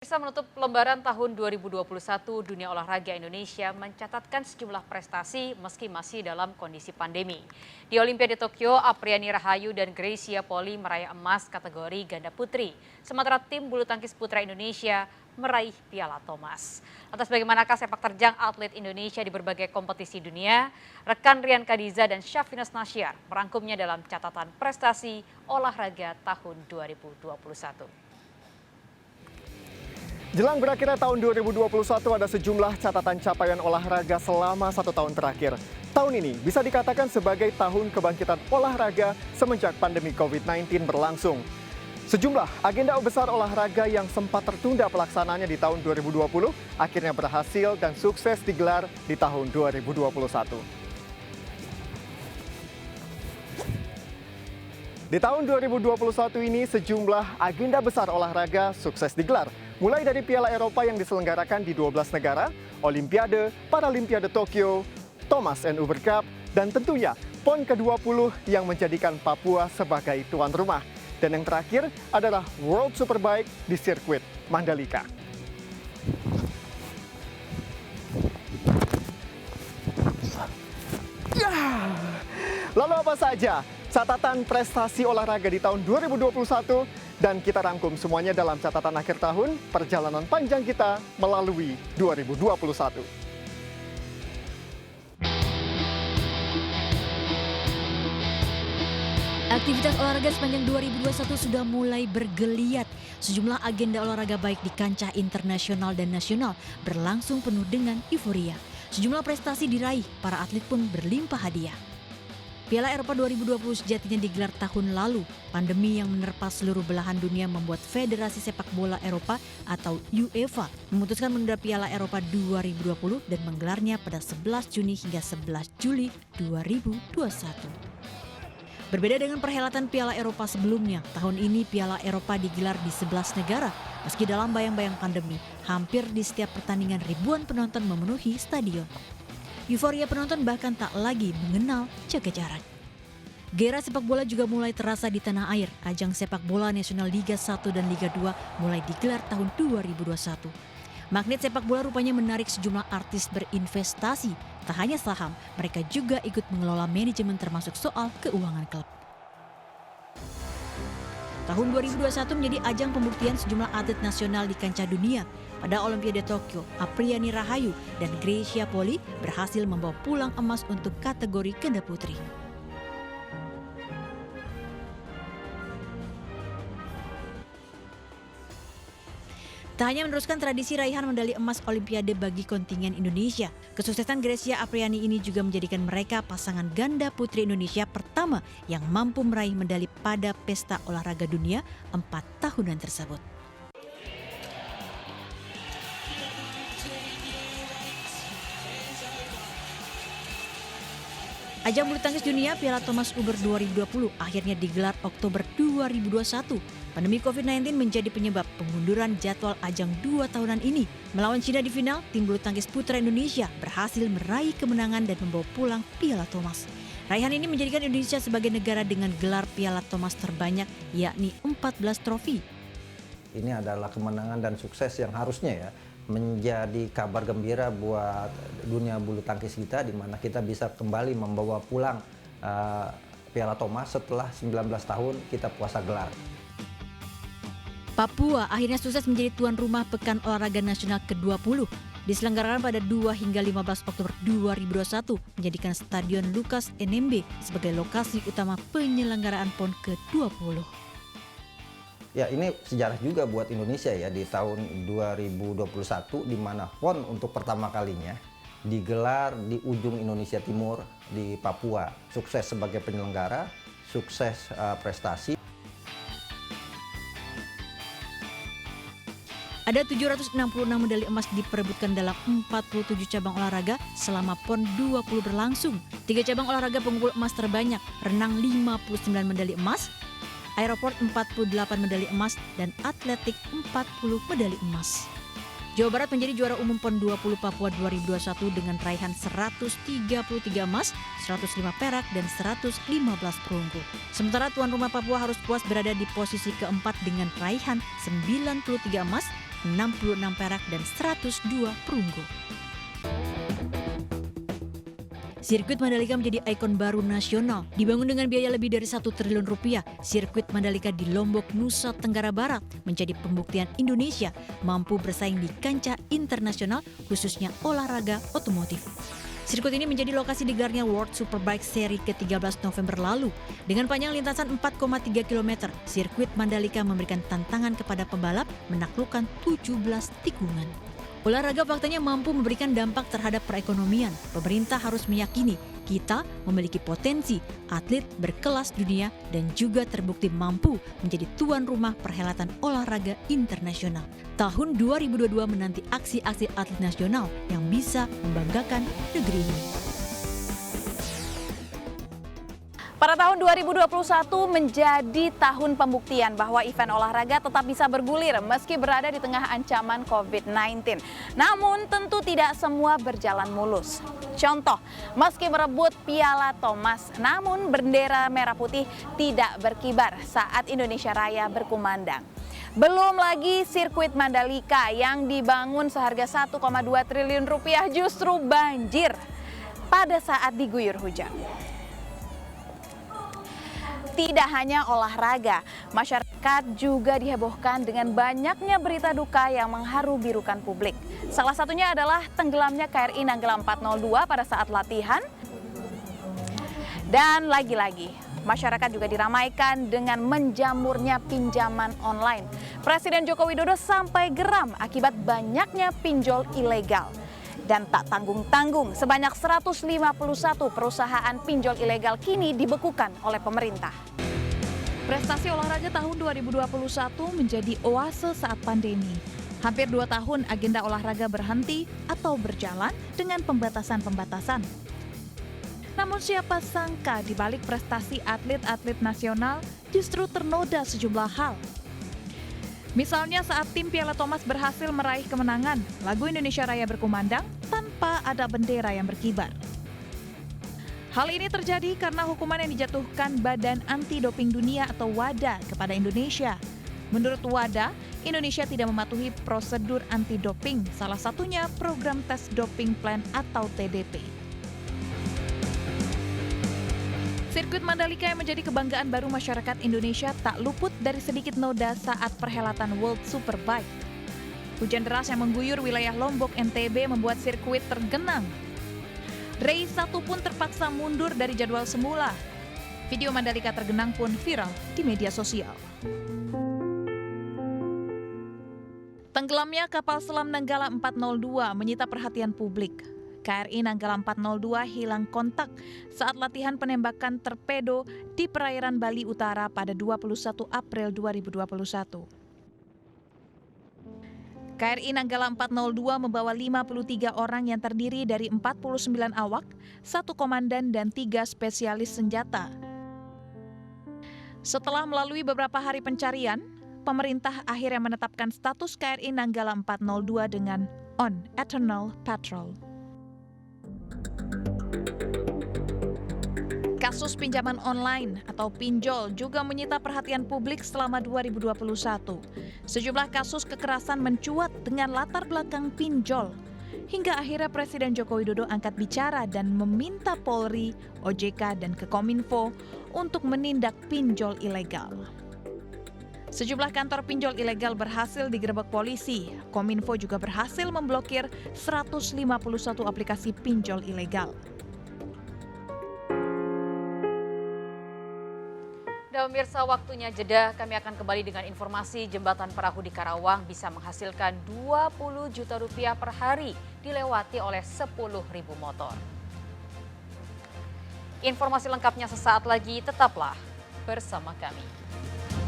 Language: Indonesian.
Bisa menutup lembaran tahun 2021, dunia olahraga Indonesia mencatatkan sejumlah prestasi meski masih dalam kondisi pandemi. Di Olimpiade Tokyo, Apriani Rahayu dan Gracia Poli meraih emas kategori ganda putri. Sementara tim bulu tangkis putra Indonesia meraih Piala Thomas. Atas bagaimanakah sepak terjang atlet Indonesia di berbagai kompetisi dunia, rekan Rian Kadiza dan Syaffinas Nasyar merangkumnya dalam catatan prestasi olahraga tahun 2021. Jelang berakhirnya tahun 2021 ada sejumlah catatan capaian olahraga selama 1 tahun terakhir. Tahun ini bisa dikatakan sebagai tahun kebangkitan olahraga semenjak pandemi COVID-19 berlangsung. Sejumlah agenda besar olahraga yang sempat tertunda pelaksanaannya di tahun 2020 akhirnya berhasil dan sukses digelar di tahun 2021. Di tahun 2021 ini sejumlah agenda besar olahraga sukses digelar. Mulai dari Piala Eropa yang diselenggarakan di 12 negara, Olimpiade, Paralimpiade Tokyo, Thomas and Uber Cup, dan tentunya PON ke-20 yang menjadikan Papua sebagai tuan rumah. Dan yang terakhir adalah World Superbike di sirkuit Mandalika. Lalu apa saja catatan prestasi olahraga di tahun 2021? Dan kita rangkum semuanya dalam catatan akhir tahun perjalanan panjang kita melalui 2021. Aktivitas olahraga sepanjang 2021 sudah mulai bergeliat. Sejumlah agenda olahraga baik di kancah internasional dan nasional berlangsung penuh dengan euforia. Sejumlah prestasi diraih, para atlet pun berlimpah hadiah. Piala Eropa 2020 sejatinya digelar tahun lalu. Pandemi yang menerpa seluruh belahan dunia membuat Federasi Sepak Bola Eropa atau UEFA memutuskan menunda Piala Eropa 2020 dan menggelarnya pada 11 Juni hingga 11 Juli 2021. Berbeda dengan perhelatan Piala Eropa sebelumnya, tahun ini Piala Eropa digelar di 11 negara. Meski dalam bayang-bayang pandemi, hampir di setiap pertandingan ribuan penonton memenuhi stadion. Euforia penonton bahkan tak lagi mengenal jaga jarak. Gairah sepak bola juga mulai terasa di tanah air. Ajang sepak bola nasional Liga 1 dan Liga 2 mulai digelar tahun 2021. Magnet sepak bola rupanya menarik sejumlah artis berinvestasi. Tak hanya saham, mereka juga ikut mengelola manajemen termasuk soal keuangan klub. Tahun 2021 menjadi ajang pembuktian sejumlah atlet nasional di kancah dunia. Pada Olimpiade Tokyo, Apriani Rahayu dan Gracia Poli berhasil membawa pulang emas untuk kategori ganda putri. Tak hanya meneruskan tradisi raihan medali emas Olimpiade bagi kontingen Indonesia, kesuksesan Gracia Apriani ini juga menjadikan mereka pasangan ganda putri Indonesia pertama yang mampu meraih medali pada pesta olahraga dunia 4 tahunan tersebut. Ajang bulu tangkis dunia Piala Thomas Uber 2020 akhirnya digelar Oktober 2021. Pandemi COVID-19 menjadi penyebab pengunduran jadwal ajang 2 tahunan ini. Melawan Cina di final, tim bulu tangkis putra Indonesia berhasil meraih kemenangan dan membawa pulang Piala Thomas. Raihan ini menjadikan Indonesia sebagai negara dengan gelar Piala Thomas terbanyak, yakni 14 trofi. Ini adalah kemenangan dan sukses yang harusnya menjadi kabar gembira buat dunia bulu tangkis kita, di mana kita bisa kembali membawa pulang Piala Thomas setelah 19 tahun kita puasa gelar. Papua akhirnya sukses menjadi tuan rumah Pekan Olahraga Nasional ke-20. Diselenggarakan pada 2 hingga 15 Oktober 2021, menjadikan Stadion Lukas NMB sebagai lokasi utama penyelenggaraan PON ke-20. Ya, ini sejarah juga buat Indonesia di tahun 2021, di mana PON untuk pertama kalinya digelar di ujung Indonesia Timur di Papua. Sukses sebagai penyelenggara, sukses prestasi. Ada 766 medali emas diperebutkan dalam 47 cabang olahraga selama PON 20 berlangsung. 3 cabang olahraga pengumpul emas terbanyak, renang 59 medali emas, aeroport 48 medali emas, dan atletik 40 medali emas. Jawa Barat menjadi juara umum PON 20 Papua 2021 dengan raihan 133 emas, 105 perak, dan 115 perunggu. Sementara tuan rumah Papua harus puas berada di posisi keempat dengan raihan 93 emas, 66 perak, dan 102 perunggu. Sirkuit Mandalika menjadi ikon baru nasional. Dibangun dengan biaya lebih dari 1 triliun rupiah, sirkuit Mandalika di Lombok, Nusa Tenggara Barat menjadi pembuktian Indonesia mampu bersaing di kancah internasional, khususnya olahraga otomotif. Sirkuit ini menjadi lokasi digelarnya World Superbike seri ke-13 November lalu. Dengan panjang lintasan 4,3 km, sirkuit Mandalika memberikan tantangan kepada pembalap menaklukkan 17 tikungan. Olahraga faktanya mampu memberikan dampak terhadap perekonomian. Pemerintah harus meyakini kita memiliki potensi atlet berkelas dunia dan juga terbukti mampu menjadi tuan rumah perhelatan olahraga internasional. Tahun 2022 menanti aksi-aksi atlet nasional yang bisa membanggakan negeri ini. Pada tahun 2021 menjadi tahun pembuktian bahwa event olahraga tetap bisa bergulir meski berada di tengah ancaman COVID-19. Namun tentu tidak semua berjalan mulus. Contoh, meski merebut Piala Thomas, namun bendera merah putih tidak berkibar saat Indonesia Raya berkumandang. Belum lagi sirkuit Mandalika yang dibangun seharga 1,2 triliun rupiah justru banjir pada saat diguyur hujan. Tidak hanya olahraga, masyarakat juga dihebohkan dengan banyaknya berita duka yang mengharu-birukan publik. Salah satunya adalah tenggelamnya KRI Nanggala 402 pada saat latihan. Dan lagi-lagi, masyarakat juga diramaikan dengan menjamurnya pinjaman online. Presiden Joko Widodo sampai geram akibat banyaknya pinjol ilegal. Dan tak tanggung-tanggung, sebanyak 151 perusahaan pinjol ilegal kini dibekukan oleh pemerintah. Prestasi olahraga tahun 2021 menjadi oase saat pandemi. Hampir 2 tahun agenda olahraga berhenti atau berjalan dengan pembatasan-pembatasan. Namun siapa sangka di balik prestasi atlet-atlet nasional justru ternoda sejumlah hal. Misalnya saat tim Piala Thomas berhasil meraih kemenangan, lagu Indonesia Raya berkumandang tanpa ada bendera yang berkibar. Hal ini terjadi karena hukuman yang dijatuhkan Badan Anti Doping Dunia atau WADA kepada Indonesia. Menurut WADA, Indonesia tidak mematuhi prosedur anti doping, salah satunya program tes doping plan atau TDP. Sirkuit Mandalika yang menjadi kebanggaan baru masyarakat Indonesia tak luput dari sedikit noda saat perhelatan World Superbike. Hujan deras yang mengguyur wilayah Lombok, NTB membuat sirkuit tergenang. Race 1 pun terpaksa mundur dari jadwal semula. Video Mandalika tergenang pun viral di media sosial. Tenggelamnya kapal selam Nanggala 402 menyita perhatian publik. KRI Nanggala 402 hilang kontak saat latihan penembakan torpedo di perairan Bali Utara pada 21 April 2021. KRI Nanggala 402 membawa 53 orang yang terdiri dari 49 awak, 1 komandan dan 3 spesialis senjata. Setelah melalui beberapa hari pencarian, pemerintah akhirnya menetapkan status KRI Nanggala 402 dengan On Eternal Patrol. Kasus pinjaman online atau pinjol juga menyita perhatian publik selama 2021. Sejumlah kasus kekerasan mencuat dengan latar belakang pinjol. Hingga akhirnya Presiden Joko Widodo angkat bicara dan meminta Polri, OJK, dan Kekominfo untuk menindak pinjol ilegal. Sejumlah kantor pinjol ilegal berhasil digerebek polisi. Kominfo juga berhasil memblokir 151 aplikasi pinjol ilegal. Dan pemirsa, waktunya jeda, kami akan kembali dengan informasi jembatan perahu di Karawang bisa menghasilkan 20 juta rupiah per hari dilewati oleh 10.000 motor. Informasi lengkapnya sesaat lagi, tetaplah bersama kami.